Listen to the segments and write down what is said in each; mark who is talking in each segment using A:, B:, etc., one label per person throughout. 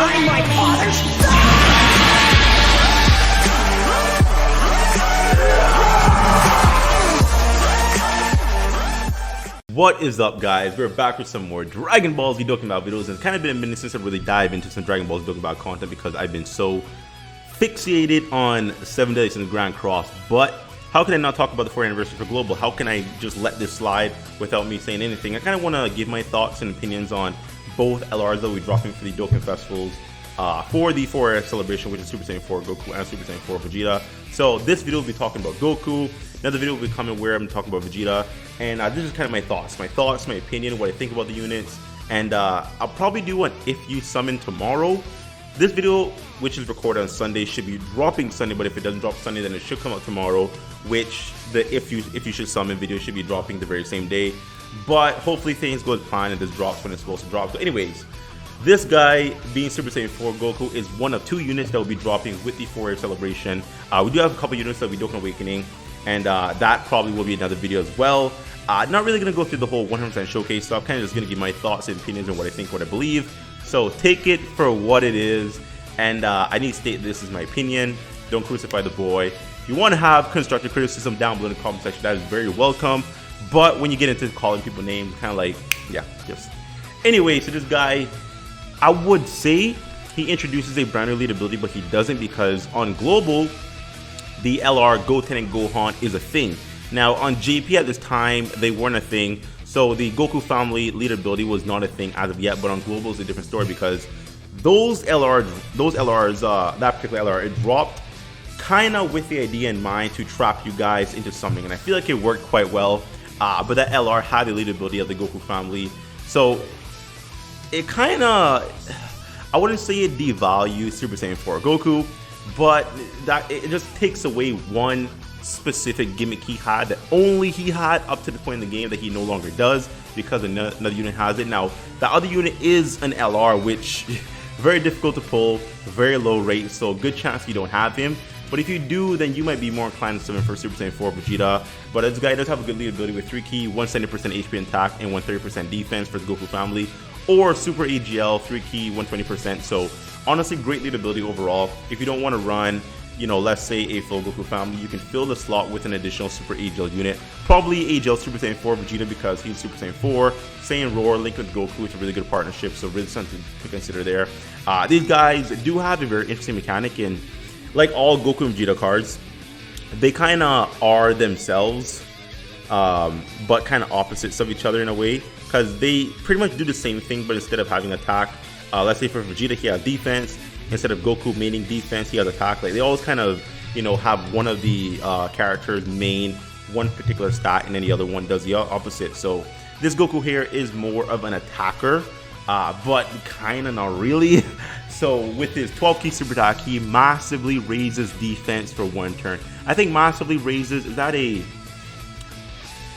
A: I'm my father's son!
B: What is up, guys? We're back with some more Dragon Ball Z Dokkan videos, and it's kind of been a minute since I really dive into some Dragon Ball Z Dokkan content because I've been so fixated on 7 Days in the Grand Cross. But how can I not talk about the 4th anniversary for Global? How can I just let this slide without me saying anything? I kind of want to give my thoughts and opinions on both LRs that we'll be dropping for the Dokkan festivals for the 4th celebration, which is Super Saiyan 4 Goku and Super Saiyan 4 Vegeta. So this video will be talking about Goku. Another video will be coming where I'm talking about Vegeta, and this is kind of my thoughts, my opinion, what I think about the units, and I'll probably do an if you summon tomorrow. This video, which is recorded on Sunday, should be dropping Sunday, but if it doesn't drop Sunday, then it should come out tomorrow, which the if you should summon video should be dropping the very same day. But hopefully things go as planned and this drops when it's supposed to drop. So anyways, this guy being Super Saiyan 4 Goku is one of 2 units that will be dropping with the 4th celebration. We do have a couple units that we Dokkan Awakening, and that probably will be another video as well. Not really going to go through the whole 100% showcase stuff, kind of just going to give my thoughts and opinions on what I think, what I believe. So take it for what it is, and I need to state this is my opinion. Don't crucify the boy. If you want to have constructive criticism down below in the comment section, that is very welcome. But when you get into calling people names, kind of like, yeah, just... Anyway, so this guy, I would say he introduces a brand new lead ability, but he doesn't, because on Global, the LR Goten and Gohan is a thing. Now on JP at this time, they weren't a thing, so the Goku family lead ability was not a thing as of yet. But on Global is a different story, because those LRs, that particular LR, it dropped kind of with the idea in mind to trap you guys into something, and I feel like it worked quite well. But that LR had the lead ability of the Goku family, so it kind of, I wouldn't say it devalues Super Saiyan 4 Goku, but that it just takes away one specific gimmick he had that only he had up to the point in the game that he no longer does, because another unit has it. Now the other unit is an LR, which very difficult to pull, very low rate, so good chance you don't have him. But if you do, then you might be more inclined to summon for Super Saiyan 4 Vegeta. But this guy does have a good lead ability with 3 key, 170% HP attack, and 130% defense for the Goku family, or Super AGL, 3 key, 120%. So honestly, great lead ability overall. If you don't want to run, you know, let's say a full Goku family, you can fill the slot with an additional Super AGL unit. Probably AGL Super Saiyan 4 Vegeta, because he's Super Saiyan 4. Saiyan Roar linked with Goku, it's a really good partnership, so really something to consider there. These guys do have a very interesting mechanic, and like all Goku and Vegeta cards, they kind of are themselves, but kind of opposites of each other in a way, because they pretty much do the same thing, but instead of having attack, let's say for Vegeta he has defense, instead of Goku maining defense he has attack. Like they always kind of, you know, have one of the characters main one particular stat, and then the other one does the opposite. So this Goku here is more of an attacker, but kind of not really. So with his 12 key super attack, he massively raises defense for 1 turn. I think massively raises, is that a,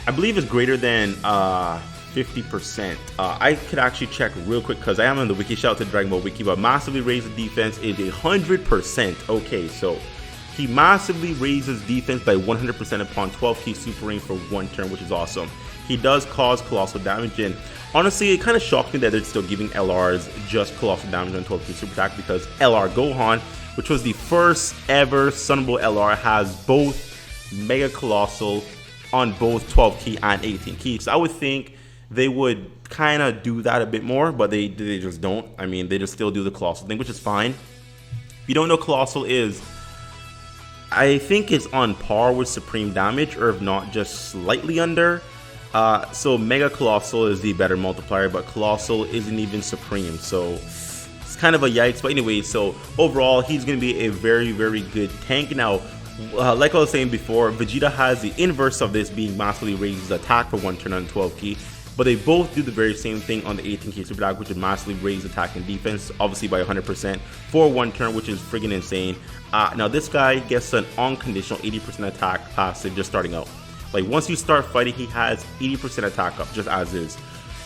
B: I believe it's greater than 50%. I could actually check real quick because I am on the wiki. Shout out to Dragon Ball Wiki. But massively raises defense is 100%. Okay, so he massively raises defense by 100% upon 12 key super ring for 1 turn, which is awesome. He does cause colossal damage, and honestly, it kind of shocked me that they're still giving LRs just colossal damage on 12 key super attack, because LR Gohan, which was the first ever Sunable LR, has both Mega Colossal on both 12 key and 18 key. So I would think they would kind of do that a bit more, but they just don't. I mean, they just still do the Colossal thing, which is fine. If you don't know, Colossal is, I think it's on par with Supreme Damage, or if not, just slightly under. So Mega Colossal is the better multiplier, but Colossal isn't even Supreme, so it's kind of a yikes. But anyway, so overall, he's going to be a very, very good tank. Now, like I was saying before, Vegeta has the inverse of this, being massively raises attack for 1 turn on 12 key, but they both do the very same thing on the 18 key super attack, which would massively raise attack and defense, obviously by 100% for 1 turn, which is friggin' insane. Now this guy gets an unconditional 80% attack passive just starting out. Like once you start fighting, he has 80% attack up just as is.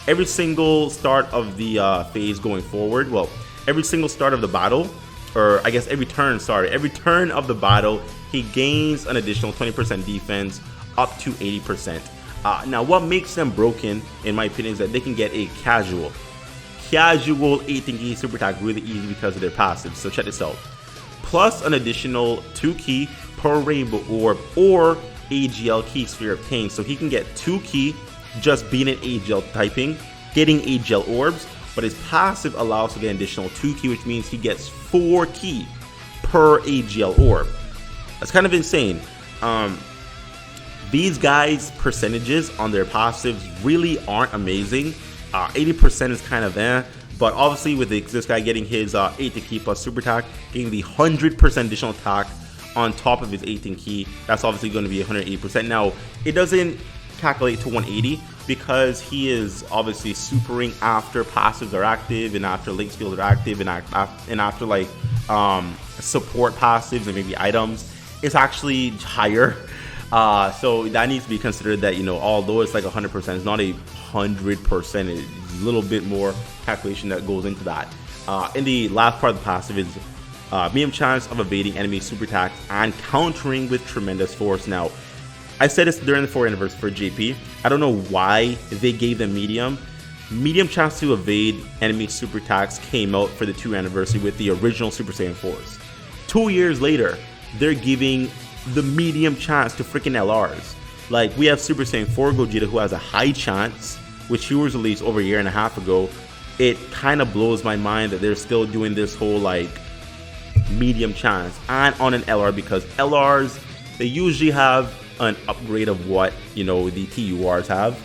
B: Every single start of the phase going forward, well, every single start of the battle, or I guess every turn, sorry, every turn of the battle, he gains an additional 20% defense up to 80%. Now what makes them broken, in my opinion, is that they can get a casual. casual 18 key super attack really easy because of their passives. So check this out. Plus an additional 2 key per rainbow orb or AGL key sphere of King. So he can get 2 key just being an AGL typing, getting AGL orbs, but his passive allows to get an additional 2 key, which means he gets 4 key per AGL orb. That's kind of insane. These guys' percentages on their passives really aren't amazing. 80% is kind of but obviously with this guy getting his 18 key plus super attack, getting the 100% additional attack on top of his 18 key, that's obviously going to be 180%. Now, it doesn't calculate to 180 because he is obviously supering after passives are active and after link skills are active and after like support passives and maybe items. It's actually higher. So that needs to be considered that, you know, although it's like 100%, it's not 100%. It's a little bit more calculation that goes into that. In the last part of the passive is medium chance of evading enemy super attacks and countering with tremendous force. Now, I said this during the 4th anniversary for JP. I don't know why they gave them medium. Medium chance to evade enemy super attacks came out for the 2nd anniversary with the original Super Saiyan 4s. 2 years later, they're giving the medium chance to freaking LRs. Like, we have Super Saiyan 4 Gogeta who has a high chance, which he was released over a year and a half ago. It kind of blows my mind that they're still doing this whole like medium chance and on an LR, because LRs, they usually have an upgrade of what, you know, the TURs have.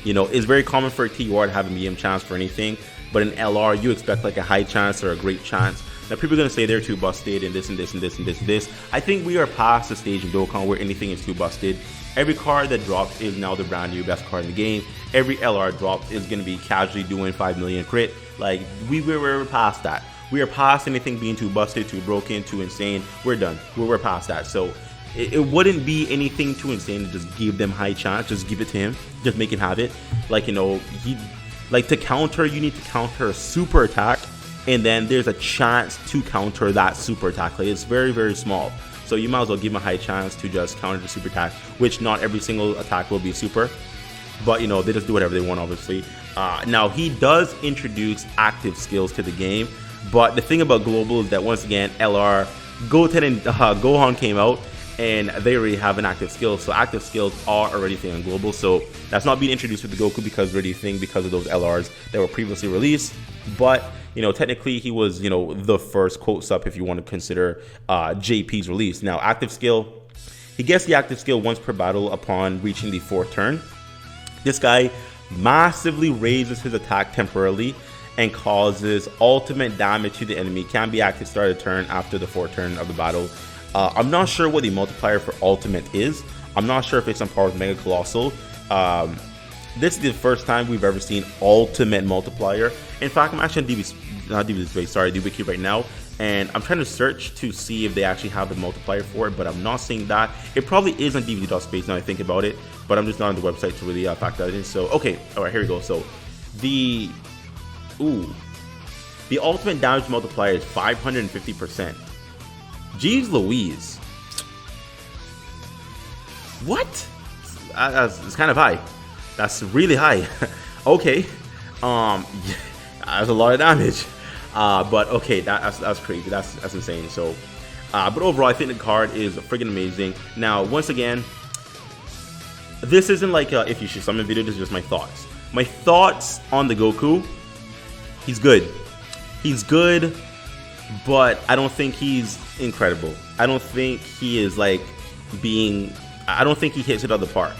B: You know, it's very common for a TUR to have a medium chance for anything, but in LR you expect like a high chance or a great chance. Now, people are going to say they're too busted and this and this and this and this and this. I think we are past the stage of Dokkan where anything is too busted. Every card that drops is now the brand new best card in the game. Every LR drop is going to be casually doing 5 million crit. Like, we're past that. We are past anything being too busted, too broken, too insane. We're done. We're past that. So it wouldn't be anything too insane to just give them high chance. Just give it to him. Just make him have it. Like, you know, to counter, you need to counter a super attack, and then there's a chance to counter that super attack. Like, it's very, very small. So you might as well give him a high chance to just counter the super attack, which not every single attack will be super. But, you know, they just do whatever they want, obviously. Now, he does introduce active skills to the game. But the thing about Global is that, once again, LR, Goten, and Gohan came out, and they already have an active skill. So active skills are already a thing on Global. So that's not being introduced with the Goku because already a thing because of those LRs that were previously released. But, you know, technically he was, you know, the first quote sub if you want to consider JP's release. Now, active skill, he gets the active skill once per battle upon reaching the 4th turn. This guy massively raises his attack temporarily and causes ultimate damage to the enemy. Can be active start of turn after the 4th turn of the battle. I'm not sure what the multiplier for ultimate is. I'm not sure if it's on par with Mega Colossal. This is the first time we've ever seen ultimate multiplier. In fact, I'm actually on DBSpace right now, and I'm trying to search to see if they actually have the multiplier for it, but I'm not seeing that. It probably is on DBD.space now I think about it, but I'm just not on the website to really factor that in. So, okay, all right, here we go. So, the ultimate damage multiplier is 550%. Jeez Louise. What? It's kind of high. That's really high. Okay. That's a lot of damage. But okay, that's crazy. That's insane. So, but overall, I think the card is freaking amazing. Now, once again, this isn't like if you should summon video. This is just my thoughts. My thoughts on the Goku. He's good. He's good, but I don't think he's incredible. I don't think he is like I don't think he hits it out of the park.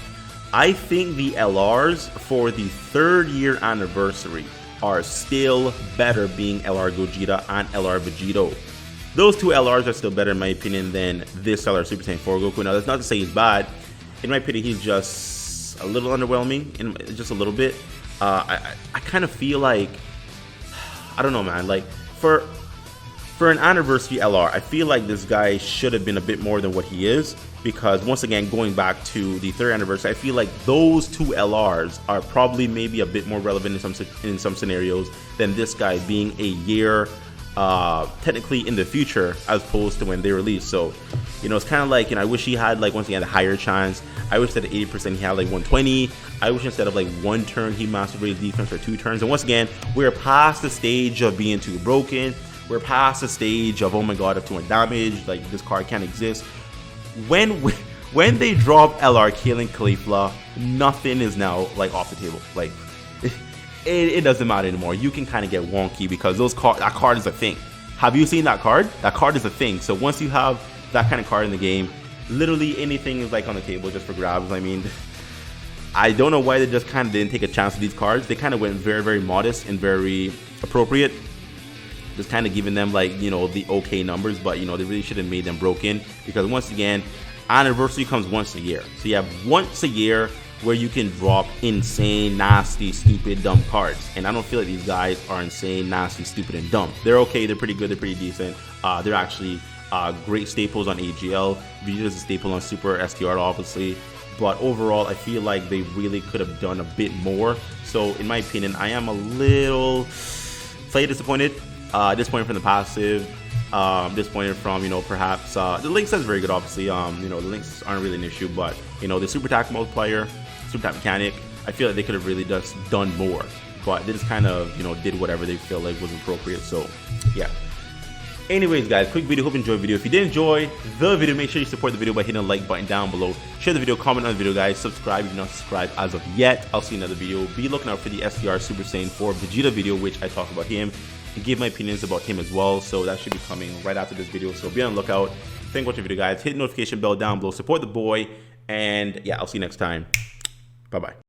B: I think the LRs for the 3rd year anniversary are still better, being LR Gogeta and LR Vegito. Those two LRs are still better in my opinion than this LR Super Saiyan 4 Goku. Now, that's not to say he's bad. In my opinion, he's just a little underwhelming, just a little bit. I kind of feel like, I don't know, man, like for an anniversary LR, I feel like this guy should have been a bit more than what he is, because once again, going back to the 3rd anniversary, I feel like those two LRs are probably maybe a bit more relevant in some scenarios than this guy being a year technically in the future as opposed to when they released. So You know, it's kind of like, you know, I wish he had like, once again, a higher chance. I wish that at 80% he had like 120. I wish instead of like 1 turn he mastered his defense for 2 turns. And once again, we're past the stage of being too broken. We're past the stage of, oh my god, of 200 damage, like this card can't exist. When they drop LR killing Caulifla, nothing is now like off the table. Like it doesn't matter anymore. You can kind of get wonky because that card is a thing. Have you seen that card? That card is a thing. So once you have that kind of card in the game, literally anything is like on the table just for grabs. I mean, I don't know why they just kind of didn't take a chance with these cards. They kind of went very, very modest and very appropriate. Just kind of giving them like, you know, the okay numbers, but you know, they really should have made them broken, because once again, anniversary comes once a year. So you have once a year where you can drop insane, nasty, stupid, dumb cards. And I don't feel like these guys are insane, nasty, stupid, and dumb. They're okay, they're pretty good, they're pretty decent. They're actually great staples on AGL. Vegeta's a staple on Super STR, obviously. But overall, I feel like they really could have done a bit more. So in my opinion, I am a little slightly disappointed. Disappointed from the passive. Disappointed from, you know, perhaps the links is very good, obviously. You know, the links aren't really an issue, but you know, the super attack multiplier, super attack mechanic, I feel like they could have really just done more, but they just kind of, you know, did whatever they feel like was appropriate. So yeah. Anyways, guys, quick video. Hope you enjoyed the video. If you did enjoy the video, make sure you support the video by hitting the like button down below. Share the video, comment on the video, guys. Subscribe if you're not subscribed as of yet. I'll see you in another video. Be looking out for the STR Super Saiyan 4 Vegeta video, which I talk about him and give my opinions about him as well. So that should be coming right after this video. So be on the lookout. Thank you for watching the video, guys. Hit the notification bell down below. Support the boy. And yeah, I'll see you next time. Bye-bye.